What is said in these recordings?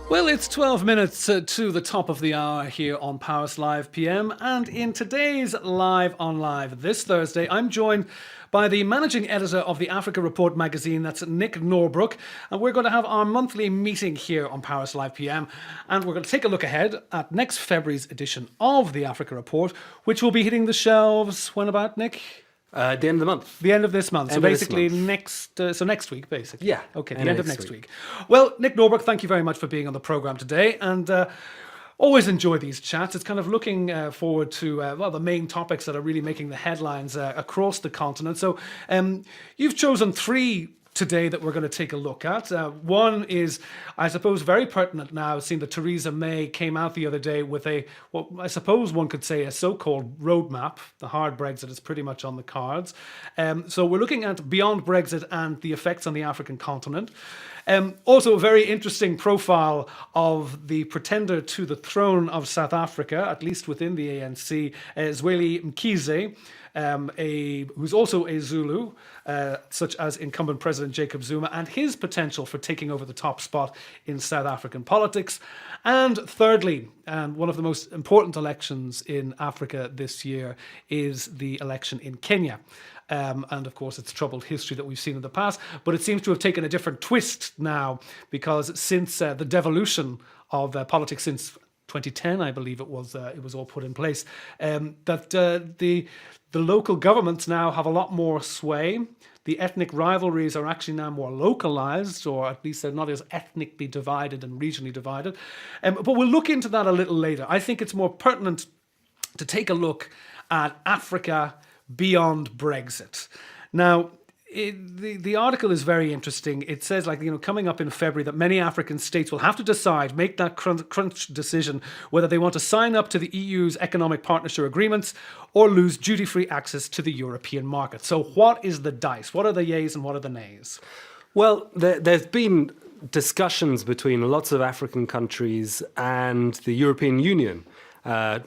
Well, it's 12 minutes to the top of the hour here on Paris Live PM, and in today's Live on Live this Thursday, I'm joined by the managing editor of the Africa Report magazine, that's Nick Norbrook, and we're going to have our monthly meeting here on Paris Live PM, and we're going to take a look ahead at next February's edition of the Africa Report, which will be hitting the shelves when about, Nick? At the end of the month. The end of this month. End so of this basically month. next week, basically. Yeah. Okay, the end of next week. Well, Nick Norbrook, thank you very much for being on the programme today. And always enjoy these chats. It's kind of looking forward to the main topics that are really making the headlines across the continent. So you've chosen three today that we're going to take a look at. One is, I suppose, very pertinent now, seeing that Theresa May came out the other day with what I suppose one could say a so-called roadmap. The hard Brexit is pretty much on the cards. So we're looking at beyond Brexit and the effects on the African continent. Also, a very interesting profile of the pretender to the throne of South Africa, at least within the ANC, Zweli Mkhize, who's also a Zulu, such as incumbent President Jacob Zuma, and his potential for taking over the top spot in South African politics. And thirdly, one of the most important elections in Africa this year is the election in Kenya. And of course, it's troubled history that we've seen in the past, but it seems to have taken a different twist now, because since the devolution of politics since 2010, I believe it was all put in place, that the local governments now have a lot more sway. The ethnic rivalries are actually now more localized, or at least they're not as ethnically divided and regionally divided. But we'll look into that a little later. I think it's more pertinent to take a look at Africa beyond Brexit. Now, the article is very interesting. It says, coming up in February, that many African states will have to decide, make that crunch decision, whether they want to sign up to the EU's economic partnership agreements or lose duty-free access to the European market. So what is the dice? What are the yays and what are the nays? Well, there's been discussions between lots of African countries and the European Union.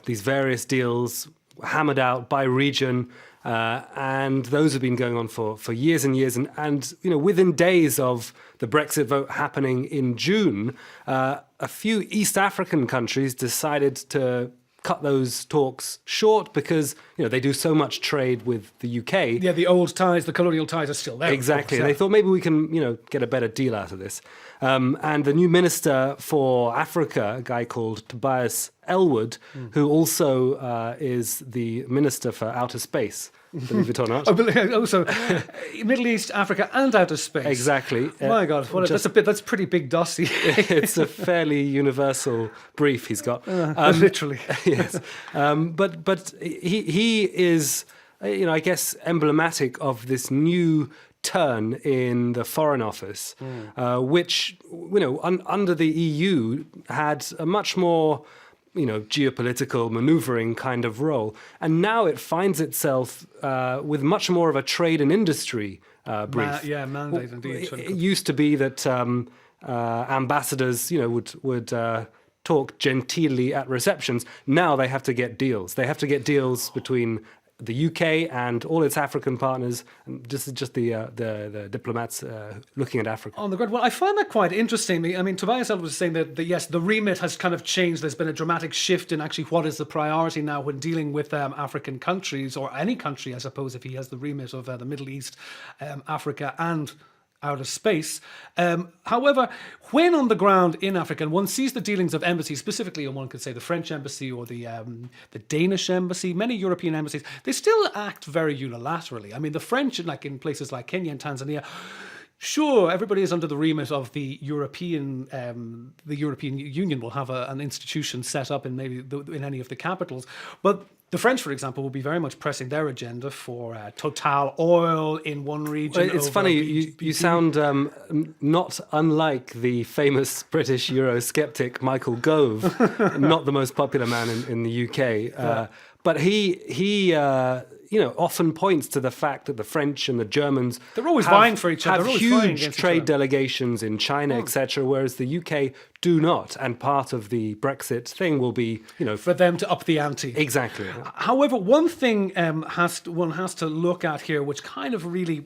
These various deals hammered out by region, and those have been going on for years and years. And within days of the Brexit vote happening in June, a few East African countries decided to cut those talks short because they do so much trade with the UK. Yeah, the old ties, the colonial ties are still there. Exactly. Course, yeah. They thought maybe we can get a better deal out of this. And the new minister for Africa, a guy called Tobias Elwood, who also is the minister for outer space, believe it or not. Also, Middle East, Africa, and outer space. Exactly. My God, that's a pretty big dossier. It's a fairly universal brief he's got. Literally. Yes. But he is, I guess, emblematic of this new turn in the Foreign Office, which, under the EU had a much more geopolitical maneuvering kind of role. And now it finds itself with much more of a trade and industry brief. Mandate indeed. It used to be that ambassadors, would talk genteelly at receptions. Now they have to get deals. They have to get deals between the UK and all its African partners, and this is just the diplomats looking at Africa. On the ground. Well, I find that quite interesting. I mean, Tobias Elwood was saying that, yes, the remit has kind of changed. There's been a dramatic shift in actually what is the priority now when dealing with African countries, or any country, I suppose, if he has the remit of the Middle East, Africa, and outer space. However, when on the ground in Africa, and one sees the dealings of embassies, specifically, and one could say the French embassy or the Danish embassy, many European embassies, they still act very unilaterally. I mean, the French, like in places like Kenya and Tanzania, sure, everybody is under the remit of the European Union will have an institution set up in in any of the capitals, but the French, for example, will be very much pressing their agenda for Total Oil in one region. Well, it's funny, you sound not unlike the famous British Eurosceptic Michael Gove, not the most popular man in the UK. But he often points to the fact that the French and the Germans they're always vying for each other. Have huge trade delegations in China, etc., whereas the UK do not. And part of the Brexit thing will be, for them to up the ante. Exactly. However, one thing one has to look at here, which kind of really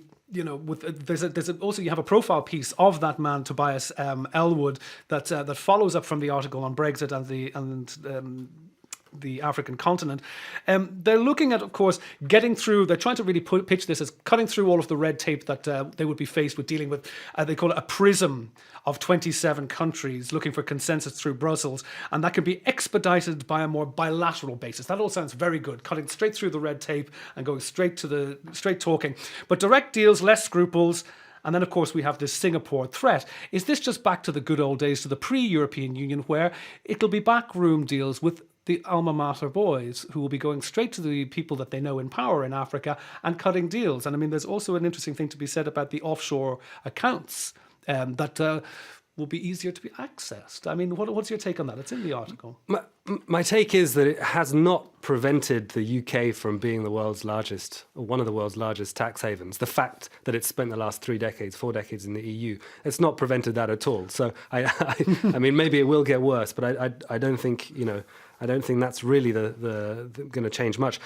Also you have a profile piece of that man Tobias Ellwood that follows up from the article on Brexit and the African continent. They're looking at, of course, getting through. They're trying to really pitch this as cutting through all of the red tape that they would be faced with dealing with. They call it a prism of 27 countries looking for consensus through Brussels, and that can be expedited by a more bilateral basis. That all sounds very good, cutting straight through the red tape and going straight talking. But direct deals, less scruples. And then, of course, we have this Singapore threat. Is this just back to the good old days, to the pre-European Union, where it'll be backroom deals with the alma mater boys who will be going straight to the people that they know in power in Africa and cutting deals? And I mean, there's also an interesting thing to be said about the offshore accounts that will be easier to be accessed. I mean, what's your take on that? It's in the article. My take is that it has not prevented the UK from being the world's largest, or one of the world's largest tax havens. The fact that it's spent the last 4 decades in the EU, it's not prevented that at all. So I mean, maybe it will get worse, but I don't think, I don't think that's really the going to change much.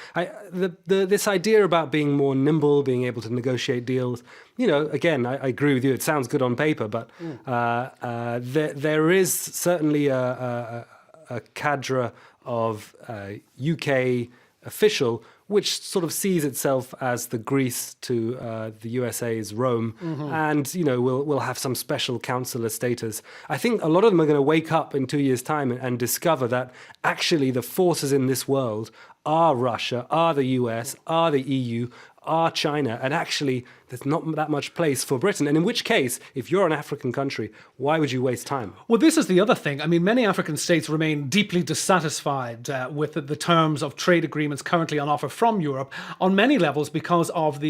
This idea about being more nimble, being able to negotiate deals, again, I agree with you. It sounds good on paper, but there is certainly a cadre of UK official which sort of sees itself as the Greece to the USA's Rome, and will have some special counselor status. I think a lot of them are going to wake up in 2 years' time and discover that actually the forces in this world are Russia, are the US, are the EU, are China, and actually there's not that much place for Britain. And in which case, if you're an African country, why would you waste time? Well, this is the other thing. I mean, many African states remain deeply dissatisfied with the terms of trade agreements currently on offer from Europe on many levels because of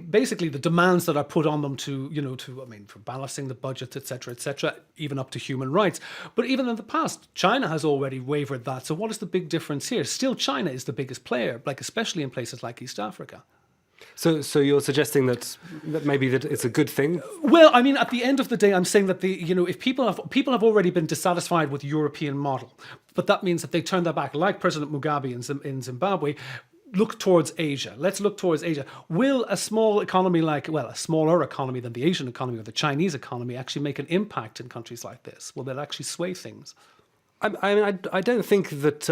basically the demands that are put on them for balancing the budgets, etc., even up to human rights. But even in the past, China has already wavered that. So what is the big difference here? Still, China is the biggest player, especially in places like East Africa. So you're suggesting that maybe that it's a good thing? Well, I mean, at the end of the day, I'm saying that if people have already been dissatisfied with European model, but that means that they turn their back, like President Mugabe in Zimbabwe. Look towards Asia. Let's look towards Asia. Will a small economy a smaller economy than the Asian economy or the Chinese economy actually make an impact in countries like this? Will that actually sway things? I don't think that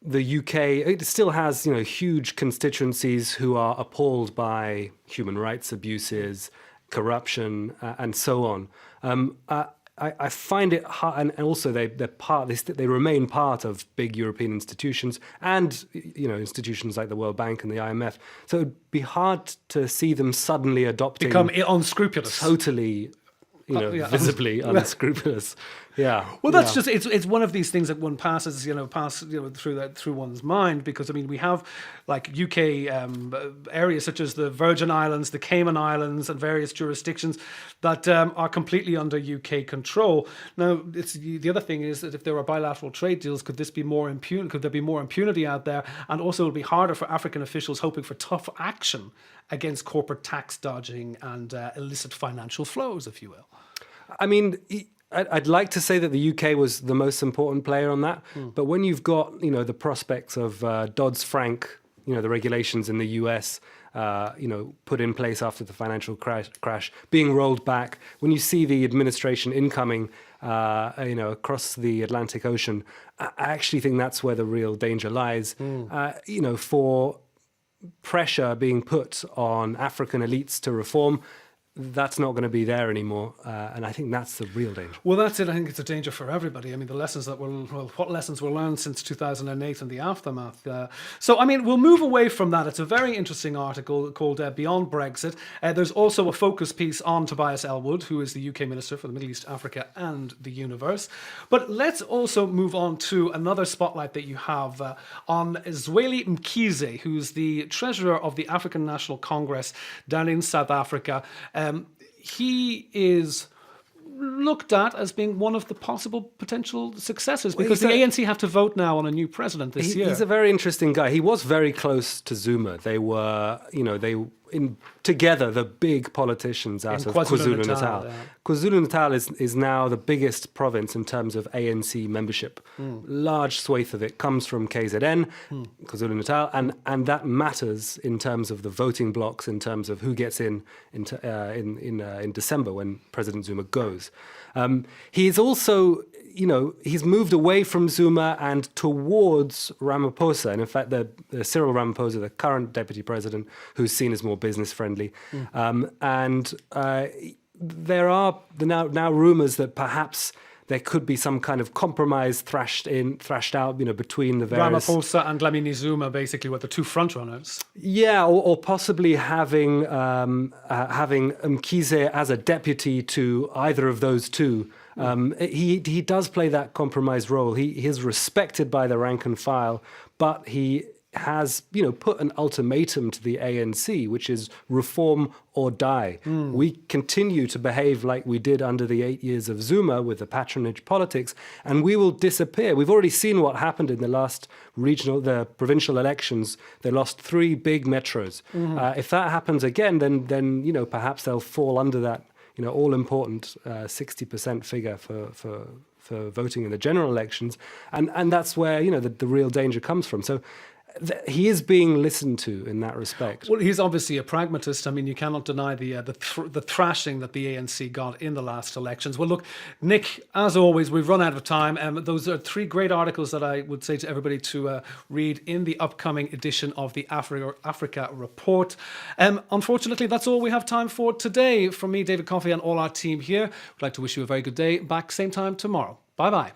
the UK, it still has huge constituencies who are appalled by human rights abuses, corruption, and so on. I find it hard, and also they remain part of big European institutions and institutions like the World Bank and the IMF. So it'd be hard to see them suddenly become unscrupulous, totally, visibly unscrupulous. Yeah. Well, that's just it's one of these things that one passes through one's mind, because I mean we have UK areas such as the Virgin Islands, the Cayman Islands, and various jurisdictions that are completely under UK control. Now, the other thing is that if there are bilateral trade deals, could there be more impunity out there? And also, it'll be harder for African officials hoping for tough action against corporate tax dodging and illicit financial flows, if you will. I mean, I'd like to say that the UK was the most important player on that, but when you've got the prospects of Dodd-Frank, the regulations in the US, put in place after the financial crash, being rolled back, when you see the administration incoming, across the Atlantic Ocean, I actually think that's where the real danger lies. For pressure being put on African elites to reform, that's not going to be there anymore, and I think that's the real danger. Well, that's it. I think it's a danger for everybody. I mean, what lessons were learned since 2008 and the aftermath. So, I mean, we'll move away from that. It's a very interesting article called Beyond Brexit. There's also a focus piece on Tobias Ellwood, who is the UK Minister for the Middle East, Africa and the Universe. But let's also move on to another spotlight that you have on Zweli Mkhize, who's the Treasurer of the African National Congress down in South Africa. He is looked at as being one of the possible potential successors, because the ANC have to vote now on a new president this year. He's a very interesting guy. He was very close to Zuma. They were, together the big politicians out of KwaZulu-Natal. Yeah. KwaZulu-Natal is now the biggest province in terms of ANC membership. Large swathe of it comes from KZN, KwaZulu-Natal, and that matters in terms of the voting blocks, in terms of who gets in December when President Zuma goes. He's also, he's moved away from Zuma and towards Ramaphosa. And in fact, the Cyril Ramaphosa, the current deputy president, who's seen as more business friendly. There are now rumors that perhaps there could be some kind of compromise thrashed out, between the various... Ramaphosa and Dlamini Zuma basically were the two frontrunners. Yeah, or possibly having Mkhize as a deputy to either of those two. He does play that compromise role. He is respected by the rank and file, but he has, put an ultimatum to the ANC, which is reform or die. We continue to behave like we did under the 8 years of Zuma with the patronage politics, and we will disappear. We've already seen what happened in the last the provincial elections. They lost 3 big metros. If that happens again, then perhaps they'll fall under that all-important 60% figure for voting in the general elections, and that's where the real danger comes from. So he is being listened to in that respect. Well, he's obviously a pragmatist. I mean, you cannot deny the thrashing that the ANC got in the last elections. Well, look, Nick, as always, we've run out of time. Those are 3 great articles that I would say to everybody to read in the upcoming edition of the Africa Report. Unfortunately, that's all we have time for today. From me, David Coffey, and all our team here, we'd like to wish you a very good day. Back same time tomorrow. Bye-bye.